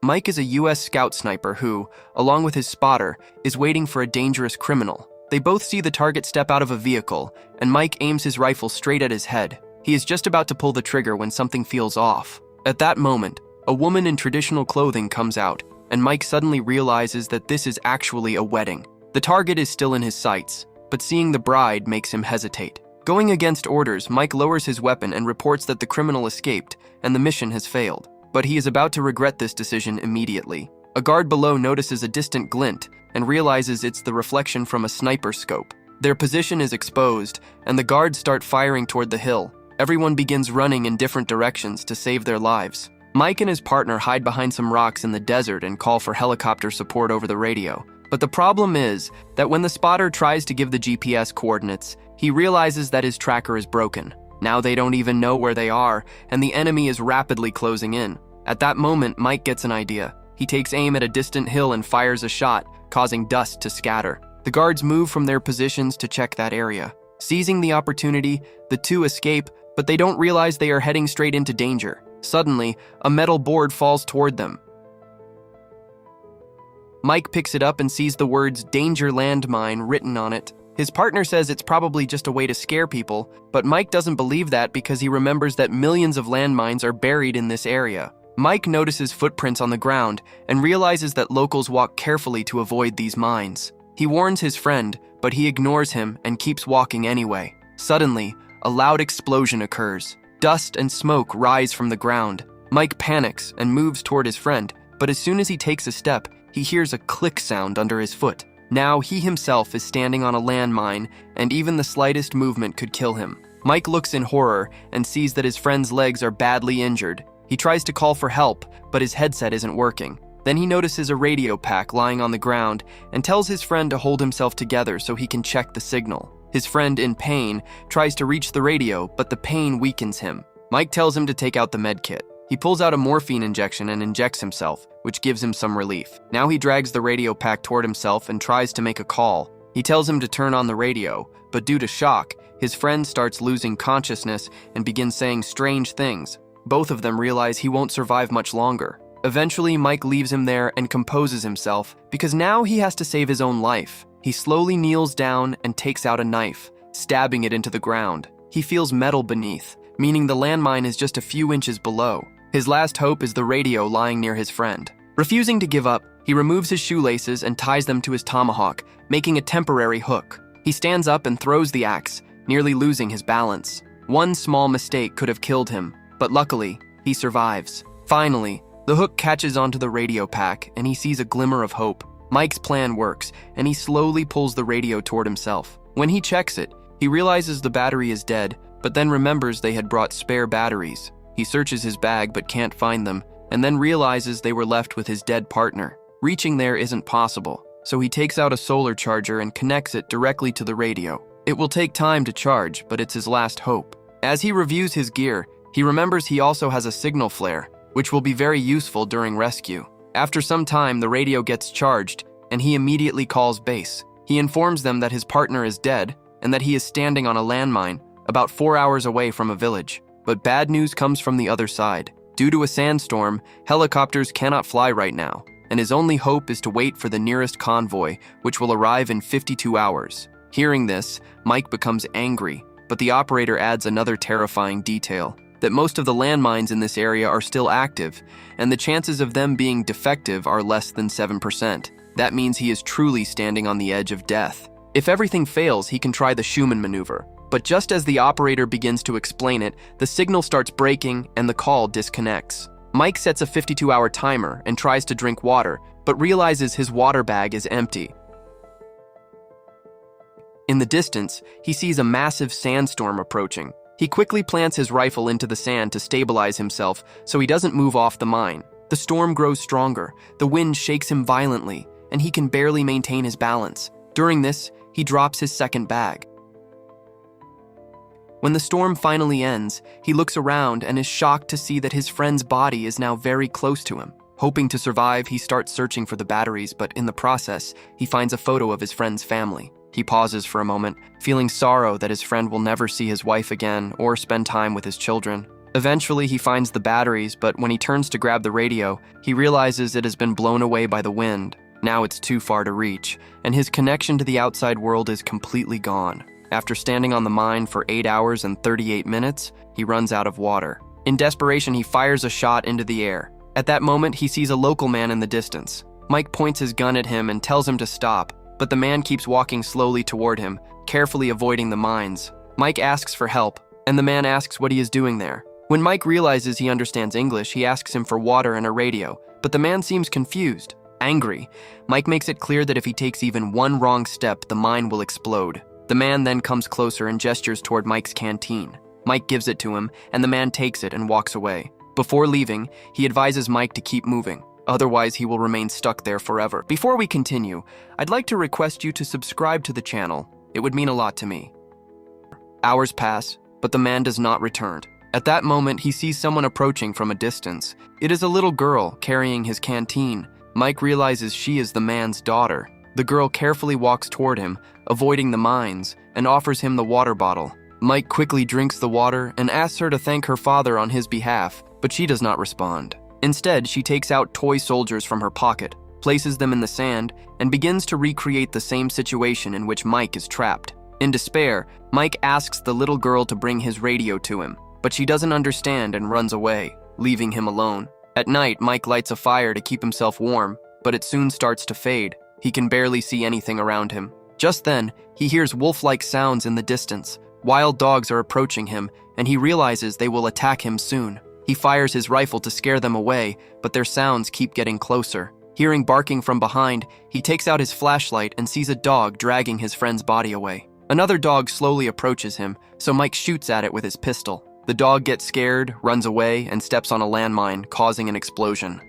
Mike is a US scout sniper who, along with his spotter, is waiting for a dangerous criminal. They both see the target step out of a vehicle, and Mike aims his rifle straight at his head. He is just about to pull the trigger when something feels off. At that moment, a woman in traditional clothing comes out, and Mike suddenly realizes that this is actually a wedding. The target is still in his sights, but seeing the bride makes him hesitate. Going against orders, Mike lowers his weapon and reports that the criminal escaped, and the mission has failed. But he is about to regret this decision immediately. A guard below notices a distant glint and realizes it's the reflection from a sniper scope. Their position is exposed, and the guards start firing toward the hill. Everyone begins running in different directions to save their lives. Mike and his partner hide behind some rocks in the desert and call for helicopter support over the radio. But the problem is that when the spotter tries to give the GPS coordinates, he realizes that his tracker is broken. Now they don't even know where they are, and the enemy is rapidly closing in. At that moment, Mike gets an idea. He takes aim at a distant hill and fires a shot, causing dust to scatter. The guards move from their positions to check that area. Seizing the opportunity, the two escape, but they don't realize they are heading straight into danger. Suddenly, a metal board falls toward them. Mike picks it up and sees the words "Danger Landmine" written on it. His partner says it's probably just a way to scare people, but Mike doesn't believe that because he remembers that millions of landmines are buried in this area. Mike notices footprints on the ground and realizes that locals walk carefully to avoid these mines. He warns his friend, but he ignores him and keeps walking anyway. Suddenly, a loud explosion occurs. Dust and smoke rise from the ground. Mike panics and moves toward his friend, but as soon as he takes a step, he hears a click sound under his foot. Now he himself is standing on a landmine, and even the slightest movement could kill him. Mike looks in horror and sees that his friend's legs are badly injured. He tries to call for help, but his headset isn't working. Then he notices a radio pack lying on the ground and tells his friend to hold himself together so he can check the signal. His friend, in pain, tries to reach the radio, but the pain weakens him. Mike tells him to take out the med kit. He pulls out a morphine injection and injects himself, which gives him some relief. Now he drags the radio pack toward himself and tries to make a call. He tells him to turn on the radio, but due to shock, his friend starts losing consciousness and begins saying strange things. Both of them realize he won't survive much longer. Eventually, Mike leaves him there and composes himself, because now he has to save his own life. He slowly kneels down and takes out a knife, stabbing it into the ground. He feels metal beneath, meaning the landmine is just a few inches below. His last hope is the radio lying near his friend. Refusing to give up, he removes his shoelaces and ties them to his tomahawk, making a temporary hook. He stands up and throws the axe, nearly losing his balance. One small mistake could have killed him, but luckily, he survives. Finally, the hook catches onto the radio pack, and he sees a glimmer of hope. Mike's plan works, and he slowly pulls the radio toward himself. When he checks it, he realizes the battery is dead, but then remembers they had brought spare batteries. He searches his bag but can't find them, and then realizes they were left with his dead partner. Reaching there isn't possible, so he takes out a solar charger and connects it directly to the radio. It will take time to charge, but it's his last hope. As he reviews his gear, he remembers he also has a signal flare, which will be very useful during rescue. After some time, the radio gets charged, and he immediately calls base. He informs them that his partner is dead, and that he is standing on a landmine, about 4 hours away from a village. But bad news comes from the other side. Due to a sandstorm, helicopters cannot fly right now, and his only hope is to wait for the nearest convoy, which will arrive in 52 hours. Hearing this, Mike becomes angry, but the operator adds another terrifying detail, that most of the landmines in this area are still active, and the chances of them being defective are less than 7%. That means he is truly standing on the edge of death. If everything fails, he can try the Schumann maneuver. But just as the operator begins to explain it, the signal starts breaking and the call disconnects. Mike sets a 52-hour timer and tries to drink water, but realizes his water bag is empty. In the distance, he sees a massive sandstorm approaching. He quickly plants his rifle into the sand to stabilize himself so he doesn't move off the mine. The storm grows stronger, the wind shakes him violently, and he can barely maintain his balance. During this, he drops his second bag. When the storm finally ends, he looks around and is shocked to see that his friend's body is now very close to him. Hoping to survive, he starts searching for the batteries, but in the process, he finds a photo of his friend's family. He pauses for a moment, feeling sorrow that his friend will never see his wife again or spend time with his children. Eventually, he finds the batteries, but when he turns to grab the radio, he realizes it has been blown away by the wind. Now it's too far to reach, and his connection to the outside world is completely gone. After standing on the mine for 8 hours and 38 minutes, he runs out of water. In desperation, he fires a shot into the air. At that moment, he sees a local man in the distance. Mike points his gun at him and tells him to stop, but the man keeps walking slowly toward him, carefully avoiding the mines. Mike asks for help, and the man asks what he is doing there. When Mike realizes he understands English, he asks him for water and a radio, but the man seems confused. Angry, Mike makes it clear that if he takes even one wrong step, the mine will explode. The man then comes closer and gestures toward Mike's canteen. Mike gives it to him, and the man takes it and walks away. Before leaving, he advises Mike to keep moving, otherwise he will remain stuck there forever. Before we continue, I'd like to request you to subscribe to the channel. It would mean a lot to me. Hours pass, but the man does not return. At that moment, he sees someone approaching from a distance. It is a little girl carrying his canteen. Mike realizes she is the man's daughter. The girl carefully walks toward him, avoiding the mines, and offers him the water bottle. Mike quickly drinks the water and asks her to thank her father on his behalf, but she does not respond. Instead, she takes out toy soldiers from her pocket, places them in the sand, and begins to recreate the same situation in which Mike is trapped. In despair, Mike asks the little girl to bring his radio to him, but she doesn't understand and runs away, leaving him alone. At night, Mike lights a fire to keep himself warm, but it soon starts to fade. He can barely see anything around him. Just then, he hears wolf-like sounds in the distance. Wild dogs are approaching him, and he realizes they will attack him soon. He fires his rifle to scare them away, but their sounds keep getting closer. Hearing barking from behind, he takes out his flashlight and sees a dog dragging his friend's body away. Another dog slowly approaches him, so Mike shoots at it with his pistol. The dog gets scared, runs away, and steps on a landmine, causing an explosion.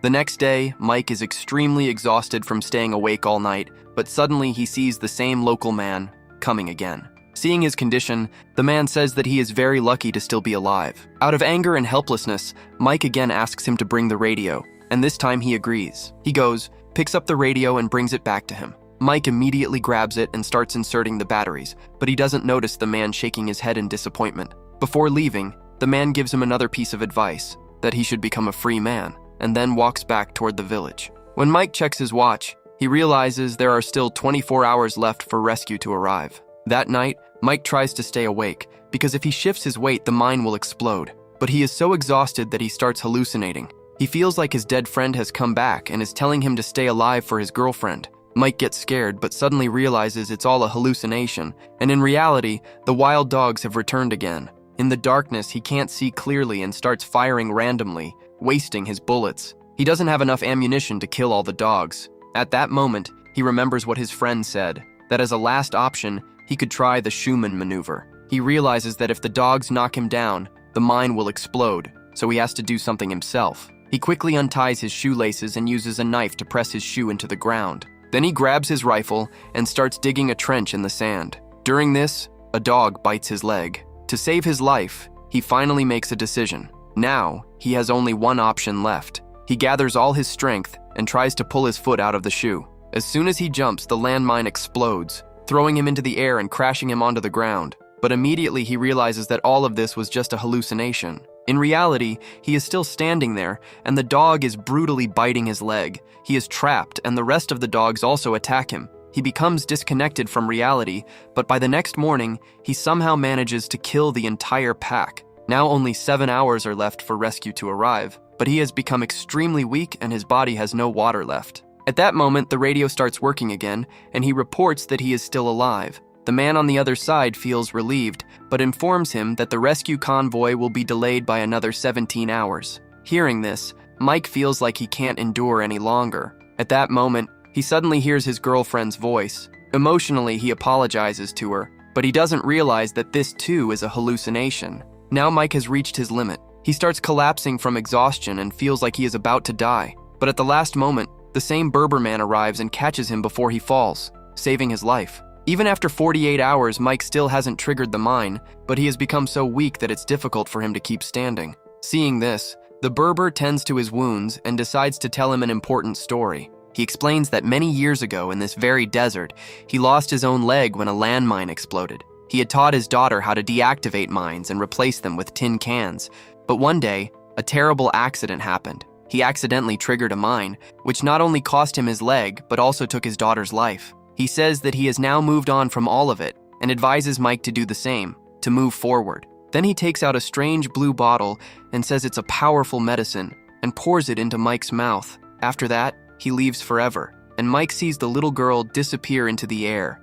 The next day, Mike is extremely exhausted from staying awake all night, but suddenly he sees the same local man coming again. Seeing his condition, the man says that he is very lucky to still be alive. Out of anger and helplessness, Mike again asks him to bring the radio, and this time he agrees. He goes, picks up the radio and brings it back to him. Mike immediately grabs it and starts inserting the batteries, but he doesn't notice the man shaking his head in disappointment. Before leaving, the man gives him another piece of advice, that he should become a free man, and then walks back toward the village. When Mike checks his watch, he realizes there are still 24 hours left for rescue to arrive. That night, Mike tries to stay awake, because if he shifts his weight, the mine will explode. But he is so exhausted that he starts hallucinating. He feels like his dead friend has come back and is telling him to stay alive for his girlfriend. Mike gets scared, but suddenly realizes it's all a hallucination, and in reality, the wild dogs have returned again. In the darkness, he can't see clearly and starts firing randomly, wasting his bullets. He doesn't have enough ammunition to kill all the dogs. At that moment, he remembers what his friend said, that as a last option, he could try the Schumann maneuver. He realizes that if the dogs knock him down, the mine will explode, so he has to do something himself. He quickly unties his shoelaces and uses a knife to press his shoe into the ground. Then he grabs his rifle and starts digging a trench in the sand. During this, a dog bites his leg. To save his life, he finally makes a decision. Now, he has only one option left. He gathers all his strength and tries to pull his foot out of the shoe. As soon as he jumps, the landmine explodes, throwing him into the air and crashing him onto the ground. But immediately he realizes that all of this was just a hallucination. In reality, he is still standing there, and the dog is brutally biting his leg. He is trapped, and the rest of the dogs also attack him. He becomes disconnected from reality, but by the next morning, he somehow manages to kill the entire pack. Now only 7 hours are left for rescue to arrive, but he has become extremely weak and his body has no water left. At that moment, the radio starts working again, and he reports that he is still alive. The man on the other side feels relieved, but informs him that the rescue convoy will be delayed by another 17 hours. Hearing this, Mike feels like he can't endure any longer. At that moment, he suddenly hears his girlfriend's voice. Emotionally, he apologizes to her, but he doesn't realize that this too is a hallucination. Now Mike has reached his limit. He starts collapsing from exhaustion and feels like he is about to die. But at the last moment, the same Berber man arrives and catches him before he falls, saving his life. Even after 48 hours, Mike still hasn't triggered the mine, but he has become so weak that it's difficult for him to keep standing. Seeing this, the Berber tends to his wounds and decides to tell him an important story. He explains that many years ago in this very desert, he lost his own leg when a landmine exploded. He had taught his daughter how to deactivate mines and replace them with tin cans. But one day, a terrible accident happened. He accidentally triggered a mine, which not only cost him his leg, but also took his daughter's life. He says that he has now moved on from all of it and advises Mike to do the same, to move forward. Then he takes out a strange blue bottle and says it's a powerful medicine and pours it into Mike's mouth. After that, he leaves forever, and Mike sees the little girl disappear into the air.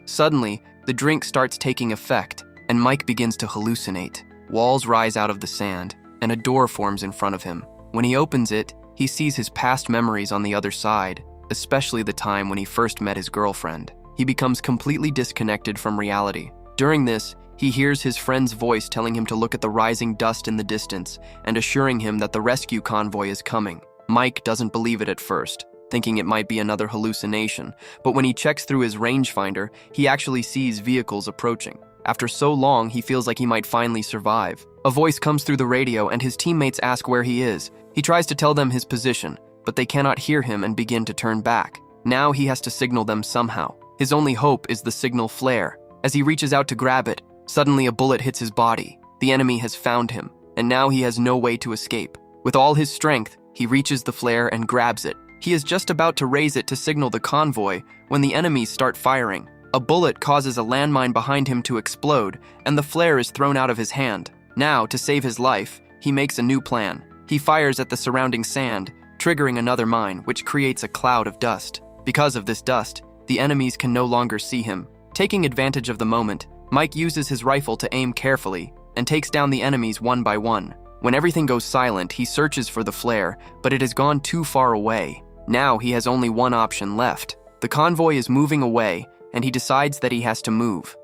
Suddenly, the drink starts taking effect, and Mike begins to hallucinate. Walls rise out of the sand, and a door forms in front of him. When he opens it, he sees his past memories on the other side, especially the time when he first met his girlfriend. He becomes completely disconnected from reality. During this, he hears his friend's voice telling him to look at the rising dust in the distance and assuring him that the rescue convoy is coming. Mike doesn't believe it at first, thinking it might be another hallucination, but when he checks through his rangefinder, he actually sees vehicles approaching. After so long, he feels like he might finally survive. A voice comes through the radio and his teammates ask where he is. He tries to tell them his position, but they cannot hear him and begin to turn back. Now he has to signal them somehow. His only hope is the signal flare. As he reaches out to grab it, suddenly a bullet hits his body. The enemy has found him, and now he has no way to escape. With all his strength, he reaches the flare and grabs it. He is just about to raise it to signal the convoy when the enemies start firing. A bullet causes a landmine behind him to explode, and the flare is thrown out of his hand. Now, to save his life, he makes a new plan. He fires at the surrounding sand, triggering another mine, which creates a cloud of dust. Because of this dust, the enemies can no longer see him. Taking advantage of the moment, Mike uses his rifle to aim carefully and takes down the enemies one by one. When everything goes silent, he searches for the flare, but it has gone too far away. Now he has only one option left. The convoy is moving away, and he decides that he has to move.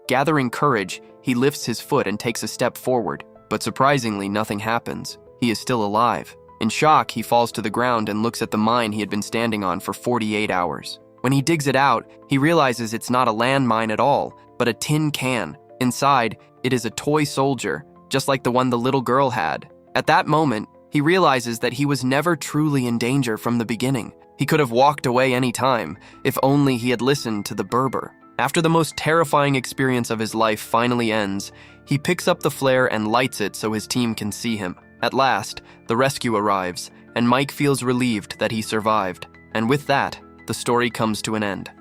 Gathering courage, he lifts his foot and takes a step forward, but surprisingly, nothing happens. He is still alive. In shock, he falls to the ground and looks at the mine he had been standing on for 48 hours. When he digs it out, he realizes it's not a landmine at all, but a tin can. Inside, it is a toy soldier, just like the one the little girl had. At that moment, he realizes that he was never truly in danger from the beginning. He could have walked away any time, if only he had listened to the Berber. After the most terrifying experience of his life finally ends, he picks up the flare and lights it so his team can see him. At last, the rescue arrives, and Mike feels relieved that he survived. And with that, the story comes to an end.